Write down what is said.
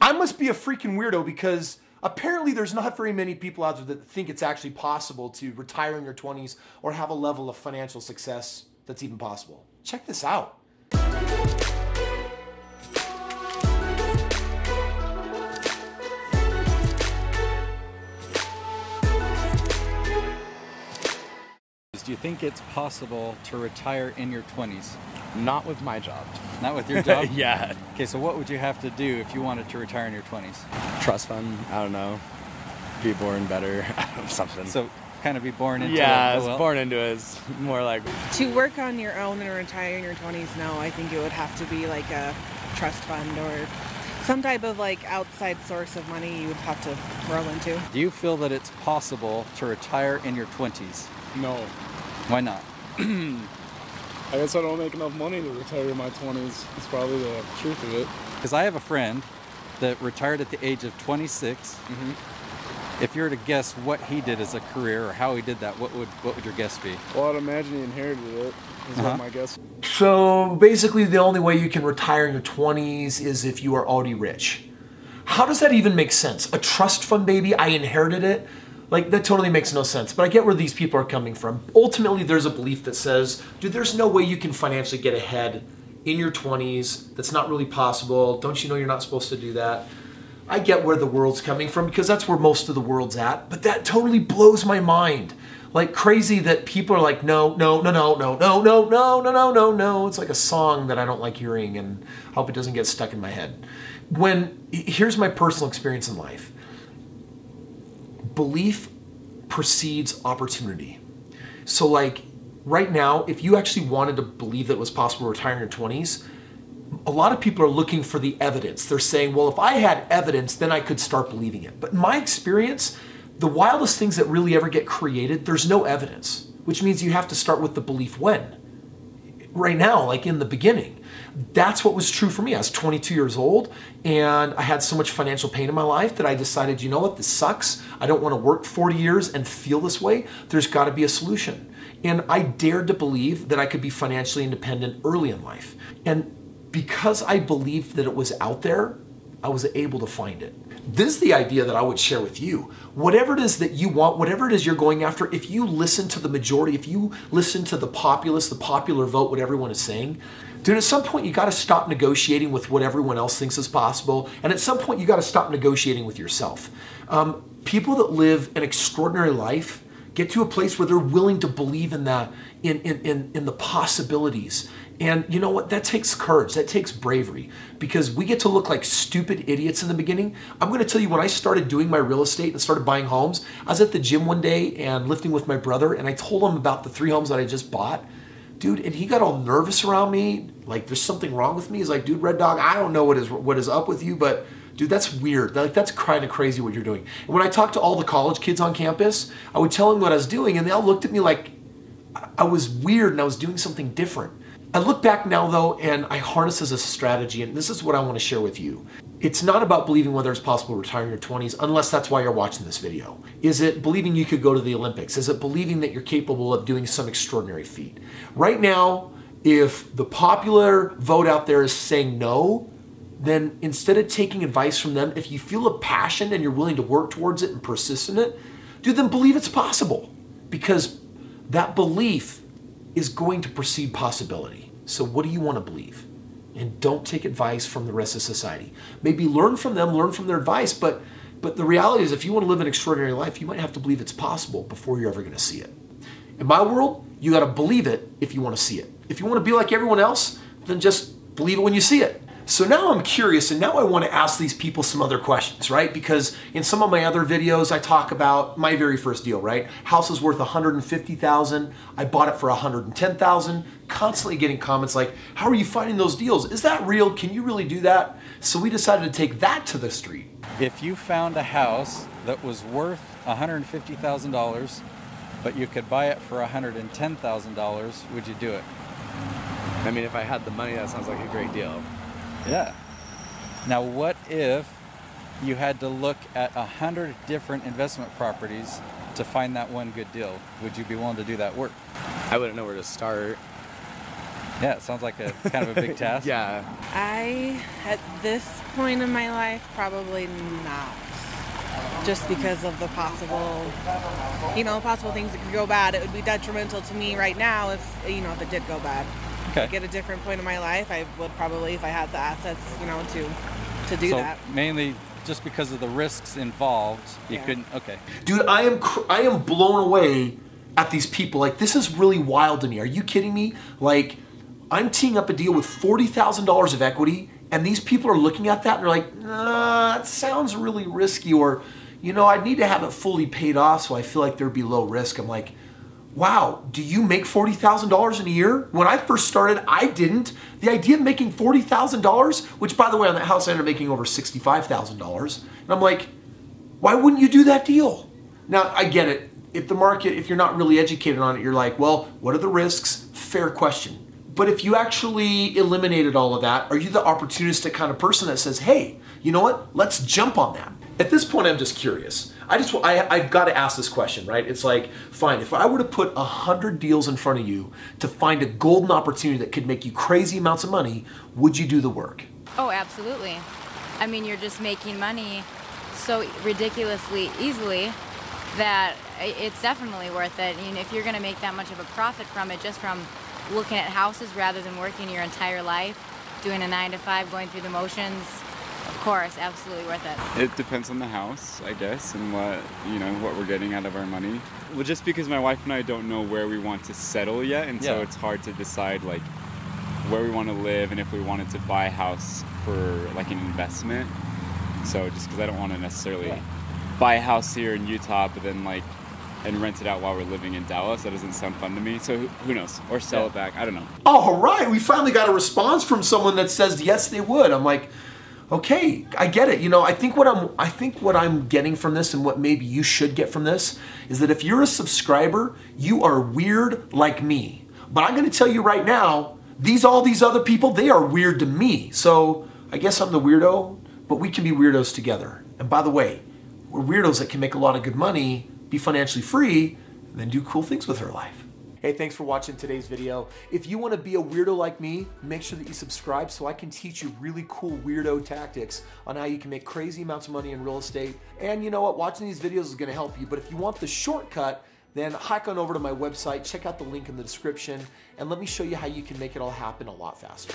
I must be a freaking weirdo because apparently there's not very many people out there that think it's actually possible to retire in your 20s or have a level of financial success that's even possible. Check this out. Do you think it's possible to retire in your 20s? Not with my job. Not with your job? Yeah. Okay, so what would you have to do if you wanted to retire in your 20s? Trust fund, I don't know. Be born better, something. So kind of be born into it. Yeah, Well. born into it is more like... To work on your own and retire in your 20s, no, I think it would have to be like a trust fund or some type of like outside source of money you would have to roll into. Do you feel that it's possible to retire in your 20s? No. Why not? I guess I don't make enough money to retire in my 20s. It's probably the truth of it. Because I have a friend that retired at the age of 26. If you were to guess what he did as a career or how he did that, what would your guess be? Well, I'd imagine he inherited it, is what my guess is. So basically the only way you can retire in your 20s is if you are already rich. How does that even make sense? A trust fund, baby, I inherited it? Like, that totally makes no sense, but I get where these people are coming from. Ultimately, there's a belief that says, dude, there's no way you can financially get ahead in your 20s. That's not really possible. Don't you know you're not supposed to do that? I get where the world's coming from because that's where most of the world's at, but that totally blows my mind. Like crazy that people are like, no, no, no, no, no, no, no, no, no, no, no, no. It's like a song that I don't like hearing and I hope it doesn't get stuck in my head. Here's my personal experience in life. Belief precedes opportunity. So like right now, if you actually wanted to believe that it was possible to retire in your 20s, a lot of people are looking for the evidence. They're saying, well, if I had evidence, then I could start believing it. But in my experience, the wildest things that really ever get created, there's no evidence, which means you have to start with the belief when. Right now, like in the beginning. That's what was true for me. I was 22 years old and I had so much financial pain in my life that I decided, you know what, this sucks. I don't want to work 40 years and feel this way. There's got to be a solution. And I dared to believe that I could be financially independent early in life. And because I believed that it was out there, I was able to find it. This is the idea that I would share with you. Whatever it is that you want, whatever it is you're going after, if you listen to the majority, if you listen to the populace, the popular vote, what everyone is saying, dude, at some point you got to stop negotiating with what everyone else thinks is possible. And at some point you got to stop negotiating with yourself. People that live an extraordinary life get to a place where they're willing to believe in that, in the possibilities. And you know what? That takes courage. That takes bravery because we get to look like stupid idiots in the beginning. I'm going to tell you, when I started doing my real estate and started buying homes, I was at the gym one day and lifting with my brother and I told him about the 3 homes that I just bought. Dude, and he got all nervous around me. Like there's something wrong with me. He's like, dude, Red Dog, I don't know what is up with you, but dude, that's weird. Like that's kind of crazy what you're doing. And when I talked to all the college kids on campus, I would tell them what I was doing and they all looked at me like I was weird and I was doing something different. I look back now though, and I harness as a strategy, and this is what I want to share with you. It's not about believing whether it's possible to retire in your 20s, unless that's why you're watching this video. Is it believing you could go to the Olympics? Is it believing that you're capable of doing some extraordinary feat? Right now, if the popular vote out there is saying no, then instead of taking advice from them, if you feel a passion and you're willing to work towards it and persist in it, dude, then believe it's possible. Because that belief is going to precede possibility. So what do you want to believe? And don't take advice from the rest of society. Maybe learn from them, learn from their advice, but the reality is if you want to live an extraordinary life, you might have to believe it's possible before you're ever going to see it. In my world, you got to believe it if you want to see it. If you want to be like everyone else, then just believe it when you see it. So now I'm curious, and now I want to ask these people some other questions, right? Because in some of my other videos, I talk about my very first deal, right? House is worth $150,000. I bought it for $110,000. Constantly getting comments like, how are you finding those deals? Is that real? Can you really do that? So we decided to take that to the street. If you found a house that was worth $150,000, but you could buy it for $110,000, would you do it? I mean, if I had the money, that sounds like a great deal. Yeah. Now, what if you had to look at 100 different investment properties to find that one good deal? Would you be willing to do that work? I wouldn't know where to start. Yeah, it sounds like a kind of a big task. Yeah. At this point in my life, probably not. Just because of the possible things that could go bad. It would be detrimental to me right now if it did go bad. Okay. At a different point in my life, I would probably, if I had the assets, to do that. Mainly just because of the risks involved, you couldn't. Okay. Dude, I am blown away at these people. Like, this is really wild to me. Are you kidding me? Like, I'm teeing up a deal with $40,000 of equity, and these people are looking at that and they're like, nah, that sounds really risky, or, I'd need to have it fully paid off so I feel like there'd be low risk. I'm like, wow, do you make $40,000 in a year? When I first started, I didn't. The idea of making $40,000, which by the way, on that house I ended up making over $65,000. And I'm like, why wouldn't you do that deal? Now, I get it. If you're not really educated on it, you're like, well, what are the risks? Fair question. But if you actually eliminated all of that, are you the opportunistic kind of person that says, hey, you know what? Let's jump on that. At this point, I'm just curious. I've got to ask this question, right? It's like, fine, if I were to put 100 deals in front of you to find a golden opportunity that could make you crazy amounts of money, would you do the work? Oh, absolutely. I mean, you're just making money so ridiculously easily that it's definitely worth it. If you're going to make that much of a profit from it, just from looking at houses rather than working your entire life, doing a 9-to-5, going through the motions, of course, absolutely worth it. It depends on the house, I guess, and what we're getting out of our money. Well, just because my wife and I don't know where we want to settle yet, and so it's hard to decide like where we want to live and if we wanted to buy a house for like an investment. So just because I don't want to necessarily buy a house here in Utah, but then and rent it out while we're living in Dallas. That doesn't sound fun to me. So who knows? Or sell it back. I don't know. All right, we finally got a response from someone that says yes, they would. I'm like, okay, I get it. I think what I'm getting from this, and what maybe you should get from this, is that if you're a subscriber, you are weird like me. But I'm going to tell you right now, all these other people, they are weird to me. So I guess I'm the weirdo, but we can be weirdos together. And by the way, we're weirdos that can make a lot of good money, be financially free, and then do cool things with her life. Hey, thanks for watching today's video. If you want to be a weirdo like me, make sure that you subscribe so I can teach you really cool weirdo tactics on how you can make crazy amounts of money in real estate. And you know what? Watching these videos is going to help you. But if you want the shortcut, then hike on over to my website, check out the link in the description, and let me show you how you can make it all happen a lot faster.